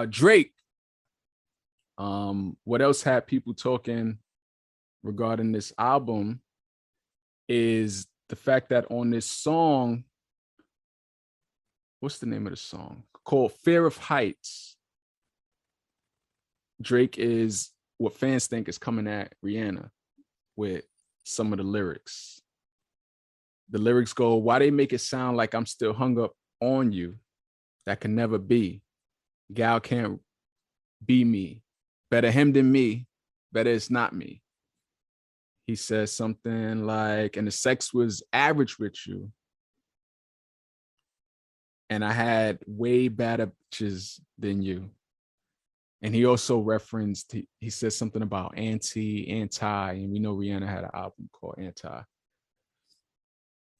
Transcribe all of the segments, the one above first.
Drake. What else had people talking regarding this album is the fact that on this song, what's the name of the song? Called Fear of Heights. Drake is what fans think is coming at Rihanna with some of the lyrics. The lyrics go, why they make it sound like I'm still hung up on you? That can never be. Gal can't be me. Better him than me. Better it's not me. He says something like, and the sex was average with you. And I had way better bitches than you. And he also referenced, he said something about anti, and we know Rihanna had an album called Anti.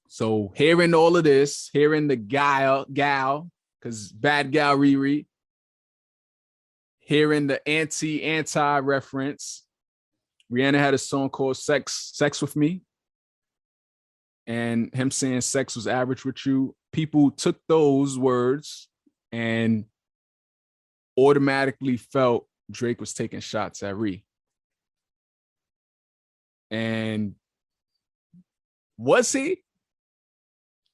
So hearing all of this, hearing the gal, because bad gal Riri, hearing the anti reference, Rihanna had a song called Sex with Me. And him saying sex was average with you. People took those words and automatically felt Drake was taking shots at Ree. And was he?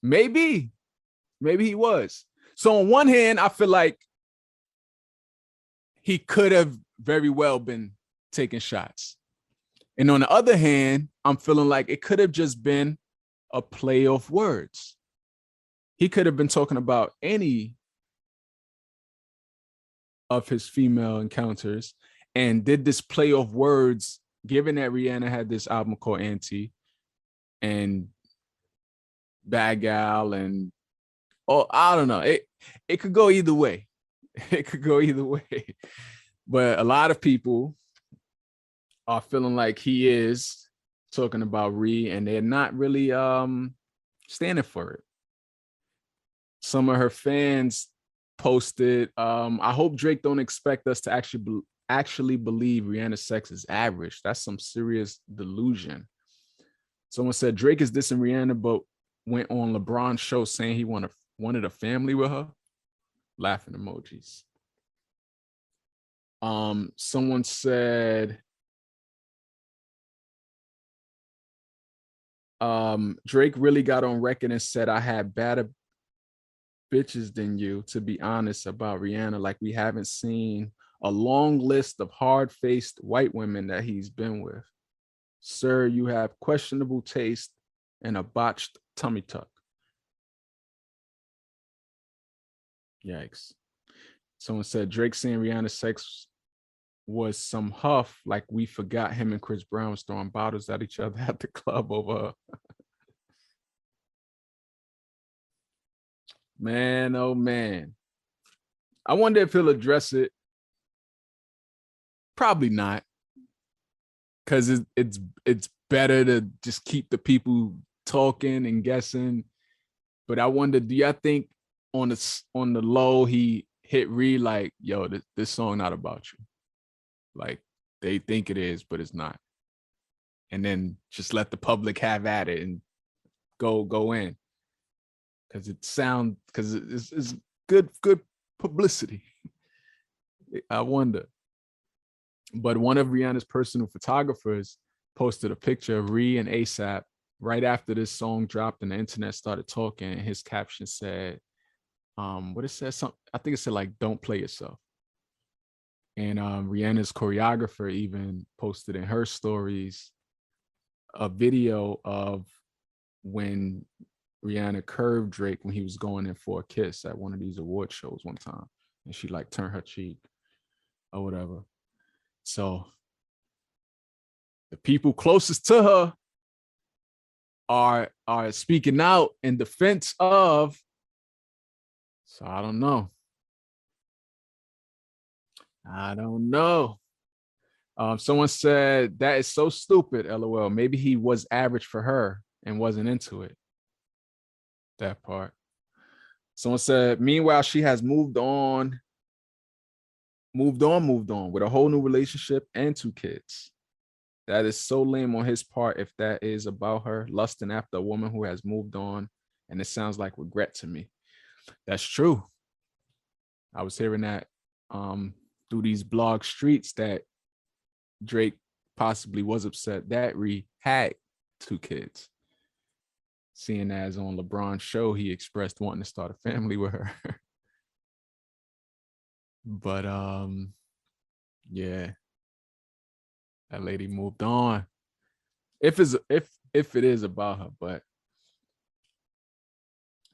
Maybe he was. So on one hand, I feel like he could have very well been taking shots. And on the other hand, I'm feeling like it could have just been a play of words. He could have been talking about any of his female encounters and did this play of words, given that Rihanna had this album called Anti and Bad Gal and, oh, I don't know. It could go either way. It could go either way. But a lot of people are feeling like he is talking about Ree and they're not really standing for it. Some of her fans posted, I hope Drake don't expect us to actually believe Rihanna's sex is average. That's some serious delusion. Someone said Drake is dissing Rihanna, but went on LeBron's show saying he wanted a family with her. Laughing emojis. Someone said, Drake really got on record and said I had better bitches than you, to be honest, about Rihanna. Like we haven't seen a long list of hard-faced white women that he's been with. Sir, you have questionable taste and a botched tummy tuck. Yikes. Someone said Drake saying Rihanna's sex was some huff, like we forgot him and Chris Brown was throwing bottles at each other at the club over her. Man, oh man. I wonder if he'll address it. Probably not. Because it's better to just keep the people talking and guessing. But I wonder, do y'all think on the low he hit Ree like, yo, this song not about you? Like they think it is, but it's not. And then just let the public have at it and go in. Because it's good publicity. I wonder. But one of Rihanna's personal photographers posted a picture of Ree and ASAP right after this song dropped and the internet started talking. And his caption said, what it says, I think it said like, don't play yourself. And Rihanna's choreographer even posted in her stories a video of when Rihanna curved Drake when he was going in for a kiss at one of these award shows one time. And she like turned her cheek or whatever. So the people closest to her are speaking out in defense of. So I don't know. Someone said that is so stupid, LOL. Maybe he was average for her and wasn't into it. That part. Someone said, meanwhile, she has moved on with a whole new relationship and 2 kids. That is so lame on his part if that is about her lusting after a woman who has moved on, and it sounds like regret to me. That's true. I was hearing that through these blog streets that Drake possibly was upset that Ree had 2 kids. Seeing as on LeBron's show, he expressed wanting to start a family with her. But yeah, that lady moved on. If it is about her, but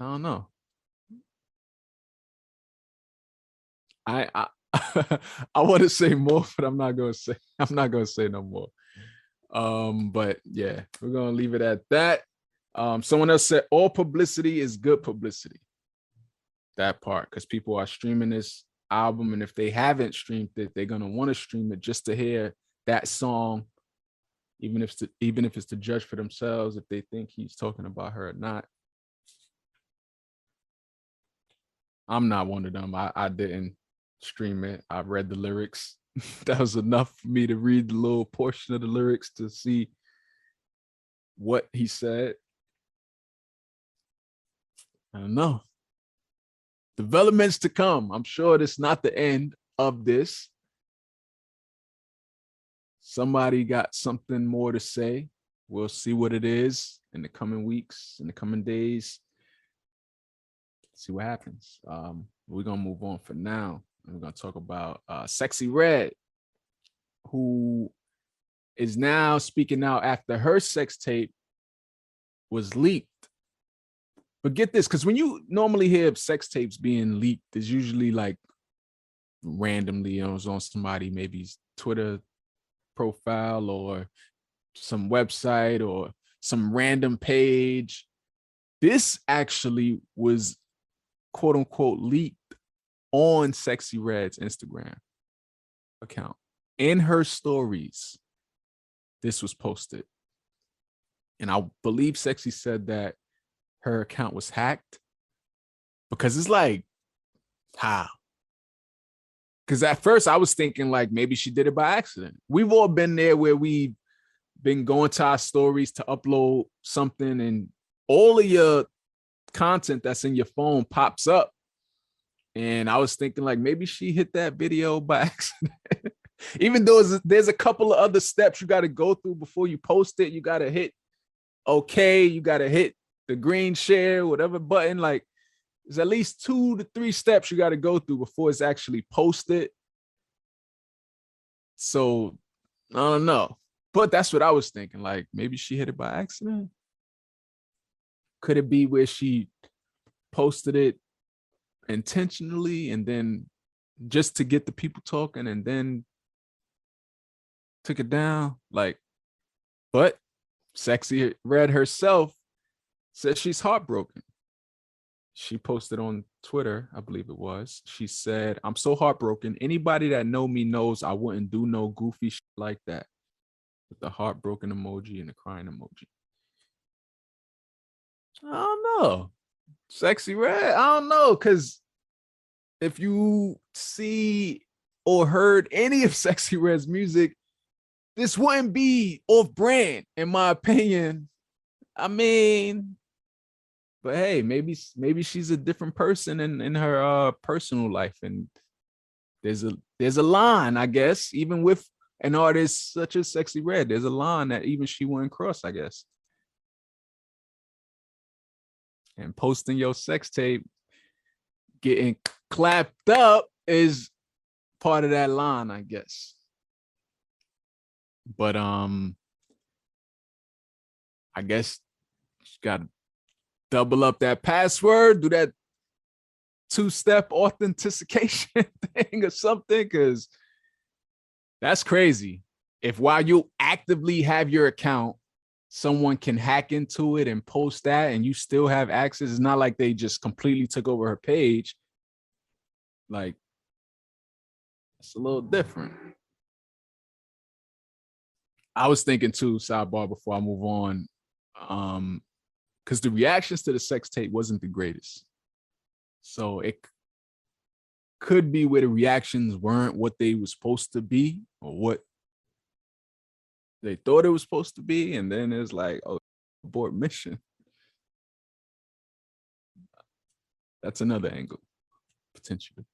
I don't know. I I want to say more, but I'm not gonna say no more. But yeah, we're gonna leave it at that. Someone else said all publicity is good publicity. That part, because people are streaming this album, and if they haven't streamed it, they're gonna want to stream it just to hear that song, even if it's to judge for themselves if they think he's talking about her or not. I'm not one of them. I didn't stream it. I read the lyrics. That was enough for me to read the little portion of the lyrics to see what he said. I don't know. Developments to come. I'm sure it's not the end of this. Somebody got something more to say. We'll see what it is in the coming weeks, in the coming days. See what happens. We're gonna move on for now. We're gonna talk about Sexyy Red, who is now speaking out after her sex tape was leaked. But get this, because when you normally hear of sex tapes being leaked, there's usually like randomly, you know, it's on somebody maybe's Twitter profile or some website or some random page. This actually was quote unquote leaked on Sexyy Red's Instagram account. In her stories, this was posted. And I believe Sexyy said that her account was hacked, because it's like, how? Because at first I was thinking like maybe she did it by accident. We've all been there where we've been going to our stories to upload something and all of your content that's in your phone pops up. And I was thinking like maybe she hit that video by accident. Even though there's a couple of other steps you got to go through before you post it. You got to hit okay, you got to hit the green share, whatever button. Like there's at least 2 to 3 steps you got to go through before it's actually posted. So I don't know, but that's what I was thinking. Like maybe she hit it by accident. Could it be where she posted it intentionally and then just to get the people talking and then took it down? Like, but Sexyy Red herself says she's heartbroken. She posted on Twitter, I believe it was. She said, "I'm so heartbroken. Anybody that know me knows I wouldn't do no goofy shit like that." With the heartbroken emoji and the crying emoji. I don't know. Sexyy Red, I don't know, because if you see or heard any of Sexyy Red's music, this wouldn't be off brand, in my opinion. I mean, but hey, maybe she's a different person in her personal life, and there's a line, I guess, even with an artist such as Sexyy Red, there's a line that even she wouldn't cross, I guess. And posting your sex tape, getting clapped up is part of that line, I guess. But I guess you gotta double up that password, do that 2-step authentication thing or something, because that's crazy. If while you actively have your account, someone can hack into it and post that and you still have access, it's not like they just completely took over her page. Like, it's a little different. I was thinking too, sidebar before I move on, because the reactions to the sex tape wasn't the greatest. So it could be where the reactions weren't what they were supposed to be or what they thought it was supposed to be. And then it's like, oh, abort mission. That's another angle, potentially.